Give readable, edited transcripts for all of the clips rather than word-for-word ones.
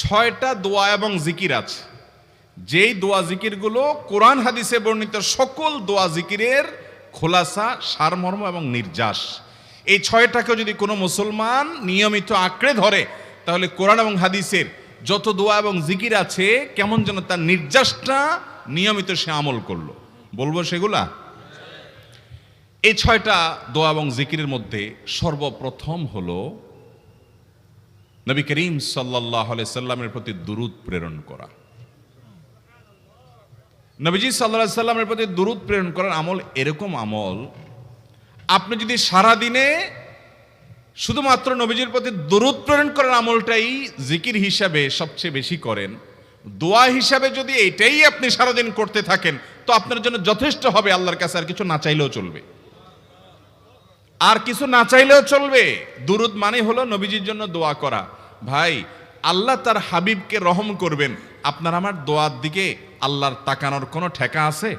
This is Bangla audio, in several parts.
6টা দোয়া এবং জিকির আছে, যেই দোয়া জিকিরগুলো কোরআন হাদিসে বর্ণিত সকল দোয়া জিকিরের খোলাসা, সারমর্ম এবং নির্যাস। এই 6টাকে যদি কোনো মুসলমান নিয়মিত আঁকড়ে ধরে, তাহলে কোরআন এবং হাদিসের যত দোয়া এবং জিকির আছে কেমন যেন তার নির্যাসটা নিয়মিত সে আমল করলো। বলবো সেগুলা? এই 6টা দোয়া এবং জিকিরের মধ্যে সর্বপ্রথম হলো নবী করিম সাল্লাল্লাহু আলাইহি সাল্লামের প্রতি দুরূদ প্রেরণ করা। নবীজি সাল্লাল্লাহু আলাইহি সাল্লামের প্রতি দুরূদ প্রেরণ করার আমল এরকম আমল, আপনি যদি সারা দিনে শুধুমাত্র নবীজির প্রতি দুরূদ প্রেরণ করার আমলটাই জিকির হিসাবে সবচেয়ে বেশি করেন, দোয়া হিসাবে যদি এটাই আপনি সারাদিন করতে থাকেন, তো আপনার জন্য যথেষ্ট হবে। আল্লাহর কাছে আর কিছু না চাইলেও চলবে, আর কিছু না চাইলেও চলবে। দুরূদ মানে হলো নবীজির জন্য দোয়া করা। ভাই, আল্লাহ তার হাবিবকে রহম করবেন, আপনার আমার দোয়ার দিকে আল্লাহর তাকানোর কোনো ঠেকা আছে?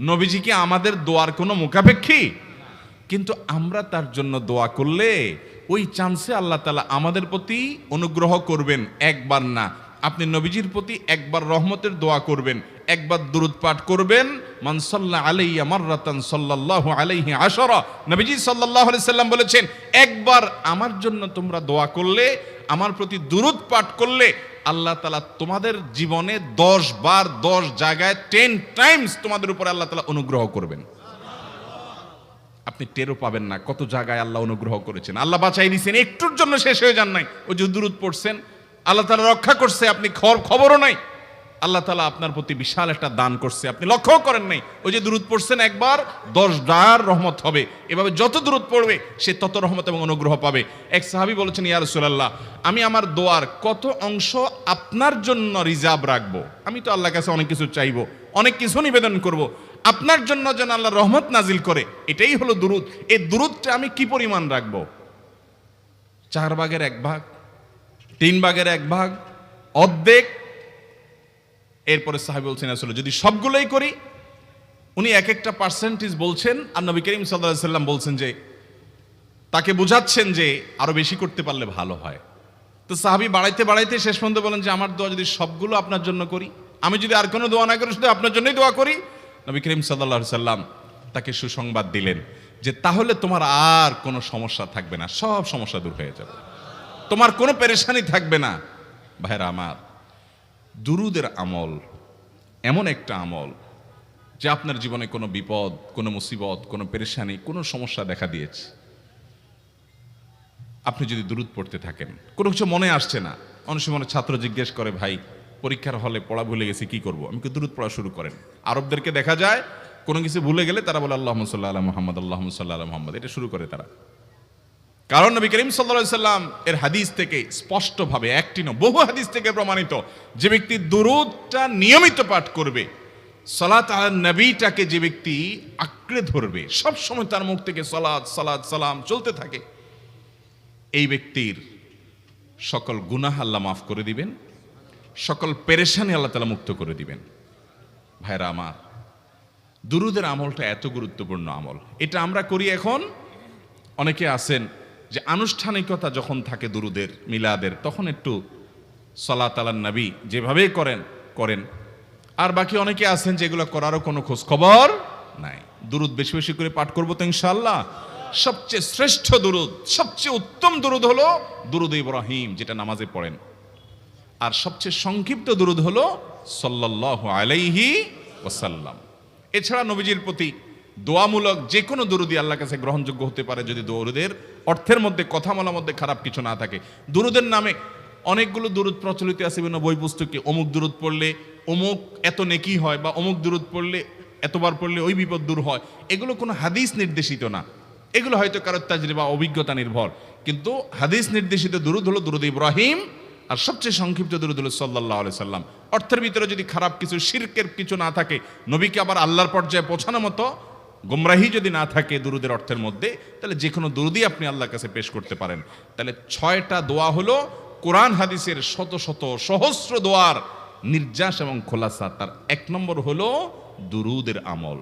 নবীজি কি আমাদের দোয়ার কোনো মুখাপেক্ষী? কিন্তু আমরা তার জন্য দোয়া করলে ওই চান্সে আল্লাহ তাআলা আমাদের প্রতি অনুগ্রহ করবেন। একবার না, আপনি নবীজির প্রতি একবার রহমতের দোয়া করবেন, একবার দুরূদ পাঠ করবেন। মান সাল্লা আলাইয়া মাররাতান সাল্লাল্লাহু আলাইহি আশরা, নবীজি সাল্লাল্লাহু আলাইহি সাল্লাম বলেছেন, একবার আমার জন্য তোমরা দোয়া করলে, আমার প্রতি দুরূদ পাঠ করলে, আল্লাহ তাআলা তোমাদের জীবনে 10 বার 10 জায়গায় 10 টাইমস তোমাদের উপরে আল্লাহ তাআলা অনুগ্রহ করবেন। আপনি টেরও পাবেন না কত জায়গায় আল্লাহ অনুগ্রহ করেছেন। আল্লাহ বাঁচাই দিয়েছেন, একটুর জন্য শেষ হয়ে যান নাই। ওই যে দুরূদ পড়ছেন, আল্লাহ তাআলা রক্ষা করছে, আপনি খবরও নাই। আল্লাহ তাআলা আপনার প্রতি বিশাল একটা দান করছে, আপনি লক্ষ্য করেন নাই। ওই যে দুরূদ পড়ছেন একবার, 10 বার রহমত হবে। এভাবে যত দুরূদ পড়বে সে তত রহমত এবং অনুগ্রহ পাবে। এক সাহাবী বলেছেন, ইয়া রাসূলুল্লাহ, আমি আমার দোয়ার কত অংশ আপনার জন্য রিজার্ভ রাখবো? আমি তো আল্লাহর কাছে অনেক কিছু চাইবো, অনেক কিছু নিবেদন করব, আপনার জন্য যেন আল্লাহ রহমত নাজিল করে, এটাই হলো দুরূদ। এই দুরূদটা আমি কি পরিমাণ রাখবো? 4 ভাগের 1 ভাগ, 3 ভাগের 1 ভাগ, অর্ধেক? এরপরে সাহাবী বলছেন, আসলে যদি সবগুলোই করি, উনি এক একটা পার্সেন্টেজ বলছেন, আর নবী করিম সাল্লাল্লাহু আলাইহি সাল্লাম বলছেন যে, তাকে বোঝাচ্ছেন যে আরো বেশি করতে পারলে ভালো হয়। তো সাহাবী বাড়াইতে বাড়াইতে শেষ পর্যন্ত বলেন যে, আমার দোয়া যদি সবগুলো আপনার জন্য করি, আমি যদি আর কোনো দোয়া না করি, শুধু আপনার জন্যই দোয়া করি, নবী করিম সাল্লাল্লাহু আলাইহি সাল্লাম তাকে সুসংবাদ দিলেন যে, তাহলে তোমার আর কোনো সমস্যা থাকবে না, সব সমস্যা দূর হয়ে যাবে, তোমার কোনো পেরেশানি থাকবে না। ভাইরা আমার, দুরূদের আমল এমন একটা আমল যে আপনার জীবনে কোনো বিপদ, কোনো মুসিবত, কোনো পেরেশানি, কোনো সমস্যা দেখা দিয়েছে, আপনি যদি দুরূদ পড়তে থাকেন, কোনো কিছু মনে আসছে না, অনেক সময় ছাত্র জিজ্ঞেস করে, ভাই পরীক্ষার হলে পড়া ভুলে গেছি, কি করব? আমি কি? দুরূদ পড়া শুরু করেন। আরবদেরকে দেখা যায় কোনো কিছু ভুলে গেলে তারা বলে আল্লাহুম্মা সাল্লি আলা মুহাম্মদ, আল্লাহুম্মা সাল্লি আলা মুহাম্মদ, এটা শুরু করে তারা। কারণ নবী করিম সাল্লাল্লাহু আলাইহি সাল্লাম এর হাদিস থেকে স্পষ্টভাবে, একটি নয় বহু হাদিস থেকে প্রমাণিত, যে ব্যক্তি দুরূদটা নিয়মিত পাঠ করবে, সালাত আলা নবীটাকে যে ব্যক্তি আঁকড়ে ধরবে, সব সময় তার মুখ থেকে সালাত সালাত সালাম চলতে থাকে, এই ব্যক্তির সকল গুনাহ আল্লাহ মাফ করে দিবেন, সকল পেরেশানি আল্লাহ তাআলা মুক্ত করে দিবেন। ভাইরা আমার, দুরূদের আমলটা এত গুরুত্বপূর্ণ আমল, এটা আমরা করি এখন। অনেকে আছেন যে আনুষ্ঠানিকতা যখন থাকে দুরূদের, মিলাদের, তখন একটু সালাত আলা নবী যেভাবে করেন, আর বাকি অনেকে আছেন যেগুলো করারও কোনো খোঁজ খবর নাই। দুরূদ বেশি বেশি করে পাঠ করবো তো ইনশাআল্লাহ। সবচেয়ে শ্রেষ্ঠ দুরূদ, সবচেয়ে উত্তম দুরূদ হলো দুরূদ ইব্রাহিম, যেটা নামাজে পড়েন। আর সবচেয়ে সংক্ষিপ্ত দুরূদ হলো সাল্লাল্লাহু আলাইহি ওয়াসাল্লাম। এছাড়া নবীজির প্রতি দোয়ামূলক যে কোনো দুরূদই আল্লাহর কাছে গ্রহণযোগ্য হতে পারে, যদি দুরূদের অর্থের মধ্যে, কথা বলার মধ্যে খারাপ কিছু না থাকে। দুরূদের নামে অনেকগুলো দুরূদ প্রচলিত আছে বিভিন্ন বই পুস্তকে, অমুক দুরূদ পড়লে অমুক এত নেকি হয়, বা অমুক দুরূদ পড়লে এতবার পড়লে ওই বিপদ দূর হয়। এগুলো কোনো হাদিস নির্দেশিত না, এগুলো হয়তো কারো তাজরিবা, অভিজ্ঞতা নির্ভর। কিন্তু হাদিস নির্দেশিত দুরূদ হলো দুরূদ ইব্রাহিম, আর সবচেয়ে সংক্ষিপ্ত দুরূদ হলো সাল্লাল্লাহু আলাইহি সাল্লাম। অর্থের ভিতরে যদি খারাপ কিছু, শিরকের কিছু না থাকে, নবীকে আবার আল্লাহর পর্যায়ে পৌঁছানোর মতো গুমরাহি যদি না থাকে দুরূদের অর্থের মধ্যে, তাহলে যে কোনো দুরূদই আপনি আল্লাহর কাছে পেশ করতে পারেন। তাহলে 6টা দোয়া হলো কোরআন হাদিসের শত শত সহস্র দোয়ার নির্যাস এবং খোলাসা। তার 1 নম্বর হলো দুরূদের আমল।